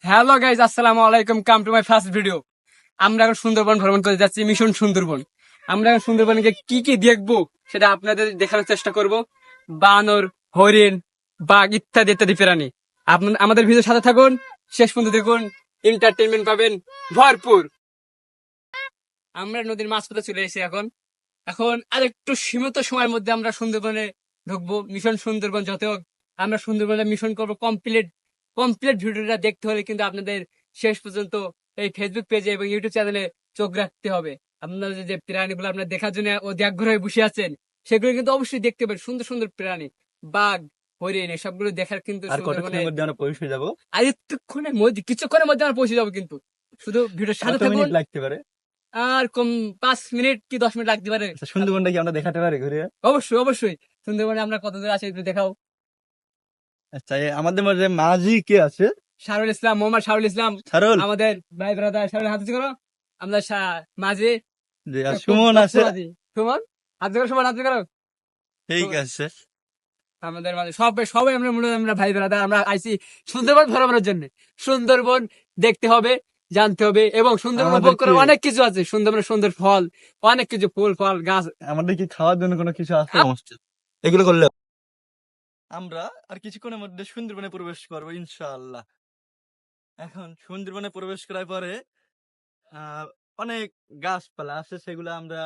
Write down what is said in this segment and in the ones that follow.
Hello guys, আসসালামু আলাইকুম। Come to my first video. আমরা এখন সুন্দরবন ভ্রমণ করে যাচ্ছি, মিশন সুন্দরবন। আমরা এখন সুন্দরবনে গিয়ে কি কি দেখবো সেটা আপনাদের দেখানোর চেষ্টা করব। বানর, হরিণ, বাঘ ইত্যাদি ইত্যাদি প্রাণী। আমাদের ভিডিওর সাথে থাকুন, শেষ পর্যন্ত দেখুন, এন্টারটেনমেন্ট পাবেন ভরপুর। আমরা নদীর মাঝপথে চলে এসেছি এখন। এখন আর একটু সীমিত সময়ের মধ্যে আমরা সুন্দরবনে ঢুকবো। মিশন সুন্দরবন যত হোক, আমরা সুন্দরবনে মিশন করবো কমপ্লিট। ভিডিওটা দেখতে হলে কিন্তু আপনাদের শেষ পর্যন্ত এই ফেসবুক পেজে এবং ইউটিউব চ্যানেলে চোখ রাখতে হবে। আপনারা যে প্রাণীগুলো আপনারা দেখার জন্য ও দেখঘর হয়ে বসে আছেন, সেগুলো কিন্তু অবশ্যই দেখতে পাবেন। সুন্দর সুন্দর প্রাণী, বাঘ, হরিণ, এসবগুলো দেখার কিন্তু সুন্দরবনে আমরা পৌঁছে যাবো। আর একটুক্ষণের মধ্যে, কিছুক্ষণের মধ্যে আমরা পৌঁছে যাবো। কিন্তু শুধু ভিডিওর সাথে থাকুন। লাগতে পারে আর কম 5 মিনিট কি 10 মিনিট লাগতে পারে। সুন্দরবনটা কি আমরা দেখাতে পারি ঘুরে? অবশ্যই অবশ্যই। সুন্দরবনে আমরা কত দূর আছি একটু দেখাও। আচ্ছা, আমাদের মাঝে মাঝি কে আছে? শাহরুল ইসলাম, মোহাম্মদ শাহরুল ইসলাম, শাহরুল আমাদের ভাই ব্রাদার। শাহরুল হাত করো। আমরা মাঝে আর সুমন আছে। সুমন হাত করো, সুমন হাত করো। ঠিক আছে, আমাদের মাঝে সবাই আমরা মনে হয় আমরা ভাই ব্রাদার। আমরা আইছি সুন্দরবন ভ্রমণের জন্য। সুন্দরবন দেখতে হবে, জানতে হবে, এবং সুন্দরবন উপভোগ করার অনেক কিছু আছে। সুন্দরবনের সুন্দর ফল, অনেক কিছু ফুল ফল গাছ। আমাদের কি খাওয়ার জন্য কোনো কিছু আছে? এগুলো করলে আমরা আর কিছুক্ষণের মধ্যে সুন্দরবনে প্রবেশ করবো ইনশাআল্লাহ। এখন সুন্দরবনে প্রবেশ করার পরে অনেক গাছপালা আছে, সেগুলো আমরা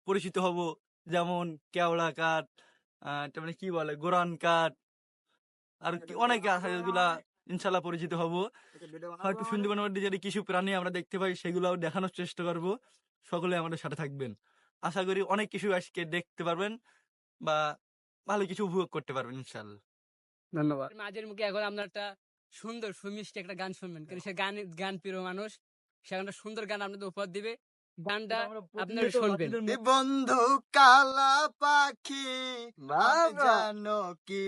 পরিচিত হব। যেমন কেওড়া কাঠ, তারপরে কি বলে গোরান কাঠ, আর অনেক গাছ আছে, যেগুলা ইনশাল্লাহ পরিচিত হব। হয়তো সুন্দরবনের মধ্যে যদি কিছু প্রাণী আমরা দেখতে পাই, সেগুলো দেখানোর চেষ্টা করব। সকলে আমাদের সাথে থাকবেন। আশা করি অনেক কিছু আজকে দেখতে পারবেন বা ভালো কিছু উপভোগ করতে পারবেন ইনশাল্লাহ। ধন্যবাদ। মাঝের মুখে এখন আমরা একটা সুন্দর সুমিষ্টি একটা গান শুনবেন, কারণ সে গান প্রিয় মানুষ। সে একটা সুন্দর গান আপনাদের উপহার দিবে। গানটা আপনারা শুনবেন। বন্ধু কালা পাখি জানো কি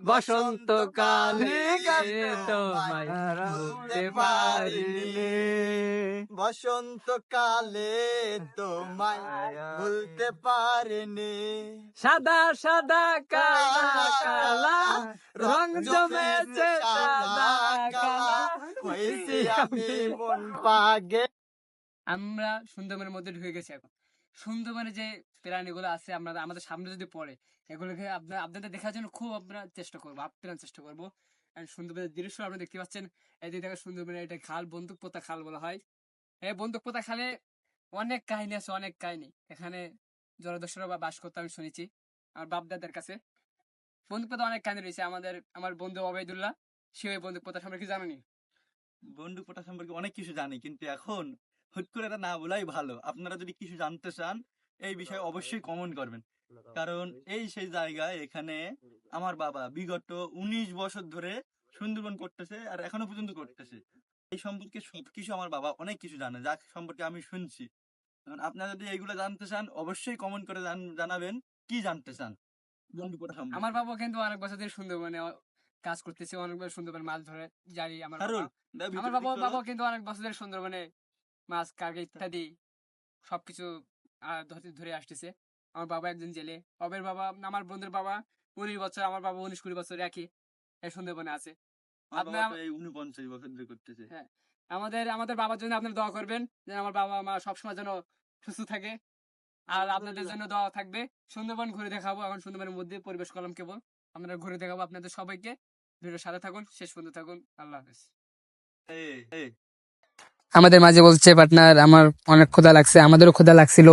বসন্ত কালে তোমায় ভুলতে পারিনি, বসন্ত কালে তোমায় ভুলতে পারিনি। সাদা সাদা কালা কালা রং জমেছে, সাদা কালা হয়েছি আমি মন পাগে। আমরা সুন্দরবনের মধ্যে ঢুকে গেছি এখন। সুন্দরবনে যে প্রাণীগুলো আছে আমাদের সামনে যদি পড়ে, এগুলোকে আপনাদের দেখার জন্য খুব আমরা চেষ্টা করবো, আপ্রাণ চেষ্টা করবো। সুন্দরবনের দৃশ্য আপনারা দেখতে পাচ্ছেন। এই যে দেখেন সুন্দরবনের এটা খাল, বন্দুক পোতা খাল বলা হয়। এই বন্দুক পোতা খালে অনেক কাহিনী আছে, অনেক কাহিনী। এখানে জলদস্যুরা বাস করতে আমি শুনেছি আমার বাপ দাদার কাছে। বন্দুক পোতা অনেক কাহিনী রয়েছে। আমার বন্ধু ওবায়দুল্লাহ, সে ওই বন্দুক পোতা সম্পর্কে জানেনি। বন্দুক পোতা সম্পর্কে অনেক কিছু জানি, কিন্তু এখন হুট করে এটা না বলাই ভালো। আপনারা যদি কিছু জানতে চান এই বিষয়ে অবশ্যই কমেন্ট করবেন, কারণ এই সেই জায়গায় এখানে আমার বাবা বিগত 19 বছর ধরে সুন্দরবন করতেছে, আর এখনো পর্যন্ত করতেছে। এই সম্পর্কে সবকিছু আমার বাবা অনেক কিছু জানে, যা সম্পর্কে আমি শুনছি। আপনারা যদি এইগুলো জানতে চান অবশ্যই কমেন্ট করে জানাবেন কি জানতে চান বন্দুক পোতা সম্পর্কে। আমার বাবা কিন্তু অনেক বছর ধরে সুন্দরবনে কাজ করতেছে, অনেক বছর সুন্দরবনে মাছ ধরে জানি। আমার বাবা কিন্তু অনেক বছর ধরে সুন্দরবনে মাছ কার্গো ইত্যাদি সবকিছু ধরে আসতেছে। আমার বাবা একজন জেলে। আমার বন্ধুর বাবা 19 বছর, আমার বাবা 19-20 বছর একই এই সুন্দরবনে আছে। আপনার 49 বছর ধরে করতেছে। হ্যাঁ, আমাদের বাবার জন্য আপনারা দোয়া করবেন, যেন আমার বাবা মা সবসময় যেন সুস্থ থাকে। আর আপনাদের জন্য দোয়া থাকবে। সুন্দরবন ঘুরে দেখাবো। এখন সুন্দরবনের মধ্যে পরিবেশ করলাম কেবল, আমরা ঘুরে দেখাবো আপনাদের সবাইকে। ভিডিওর সাথে থাকুন, শেষ পর্যন্ত থাকুন। আল্লাহ হাফেজ। আমাদের মাঝে বলছে পার্টনার, আমার অনেক ক্ষুধা লাগছে, আমাদেরও ক্ষুধা লাগছিল,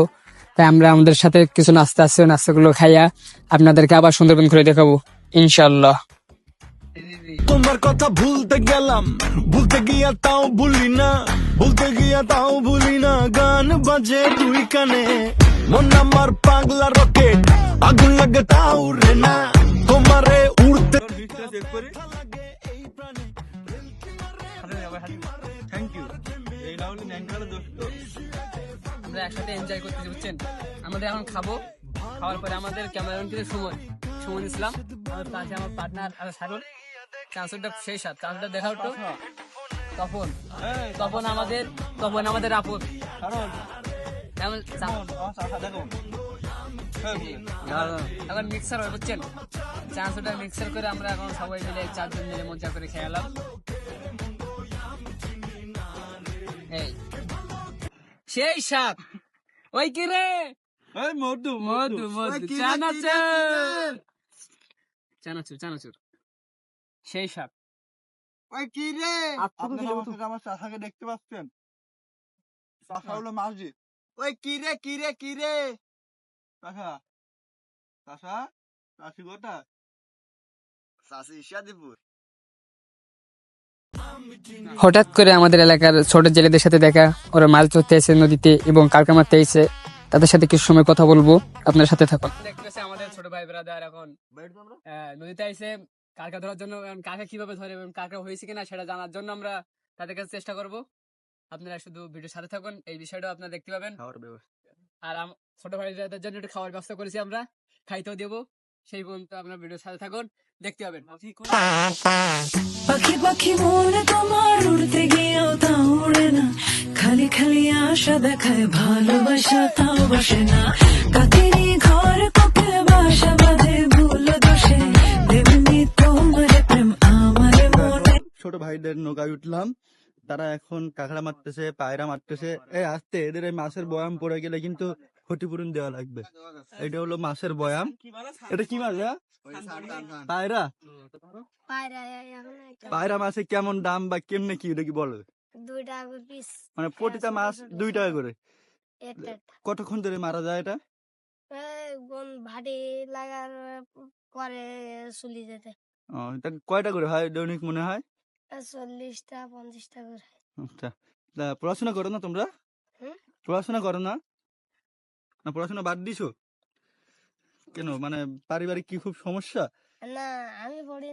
তাই আমরা আমাদের সাথে কিছু নাস্তা আছে, নাস্তাগুলো খাইয়া আপনাদেরকে আবার সুন্দরবন ঘুরে দেখাবো ইনশাআল্লাহ। তোমার কথা ভুলতে গেলাম, ভুলতে গিয়া তাও ভুলি না, গান বাজে দুই কানে, মন আমার পাগলা রকেট, আগুন লাগে তাও রে না, তোমারে উড়তে লাগে এই প্রাণে। Thank you. এই লাউলি ন্যাংকার দোস্ত, আমরা একসাথে এনজয় করতে বুঝছেন। আমাদের এখন খাবো, খাওয়ার পরে আমাদের ক্যামেরাম্যান কিন্তু সুমন ইসলাম, আমার পাশে আমার পার্টনার শাহরুল। চান্সটা সেই সাথ চান্সটা দেখাও তো। তখন আমাদের আপদ এখন মিক্সার হয় বুঝছেন। চান্সটা মিক্সার করে আমরা এখন সবাই মিলে 4 জন মিলে মজা করে খেয়ে এলাম। সেই সাপ ওই কি রে এই মধু মধু মধু চানাচুর চানাচুর চানাচুর সেই সাপ ওই কি রে আপনারা আমার চাষাকে দেখতে পাচ্ছেন? চাষা হলো মাঝি। ওই কি রে কি রে কি রে চাষা চাষা চাষি গোটা চাষি ঈশাদীপুর। হঠাৎ করে আমাদের এলাকার ছোট জেলেদের সাথে দেখা, ওরা মাছ ধরতে এসে নদীতে এবং কালকা মারতে এসে, তাদের সাথে কিছু সময় কথা বলবো, আপনার সাথে থাকুন। দেখতেছে আমাদের ছোট ভাই ব্রাদার এখন নদীতে এসে কালকা ধরার জন্য, কাকা কিভাবে ধরে এবং কাকা হয়েছে কিনা সেটা জানার জন্য আমরা তাদের কাছে চেষ্টা করব। আপনারা শুধু ভিডিওর সাথে থাকুন, এই বিষয়টা আপনারা দেখতে পাবেন। আর ছোট ভাইদের জন্য একটু খাওয়ার ব্যবস্থা করেছি আমরা, খাইতেও দেবো। সেই পর্যন্ত আপনার ভিডিওর সাথে থাকুন, দেখতে পাবেন। পাখি পাখি মনে তোমার উড়তে গিয়েও তা উড়ে না, খালি খালি আশা দেখায় ভালোবাসা তাও বাসে না, কাকেরই ঘর কোকিল বাসা বাঁধে ভুল দোষে, তেমনি তোমার প্রেম আমার মনে। ছোট ভাইদের নৌকায় উঠলাম, তারা এখন কাঁকড়া মারতেছে, পায়রা মারতেছে। এই আস্তে, এদের এই মাছের বয়াম পড়ে গেলে কিন্তু ক্ষতিপূরণ দেওয়া লাগবে। এটা হলো মাছের বয়াম। এটা কি মাছ? পায়রা। পায়রা মাছের কেমন দাম বা কেমনে কি, এটা কি বলো? 2 টাকা করে পিস। মানে প্রতিটা মাছ 2 টাকা করে। একটা কতক্ষণ ধরে মারা যায় এটা? কোন ভাটি লাগার পরে চলি যেতে এটা কয়টা করে হয় দৈনিক মনে হয়? 40টা 50টা করে। আচ্ছা, তা পড়াশোনা করো না তোমরা? হুম? পড়াশোনা করো না? না পড়াশোনা বাদ দিছো কেন? মানে পারিবারিক কি খুব সমস্যা? না আমি পড়ি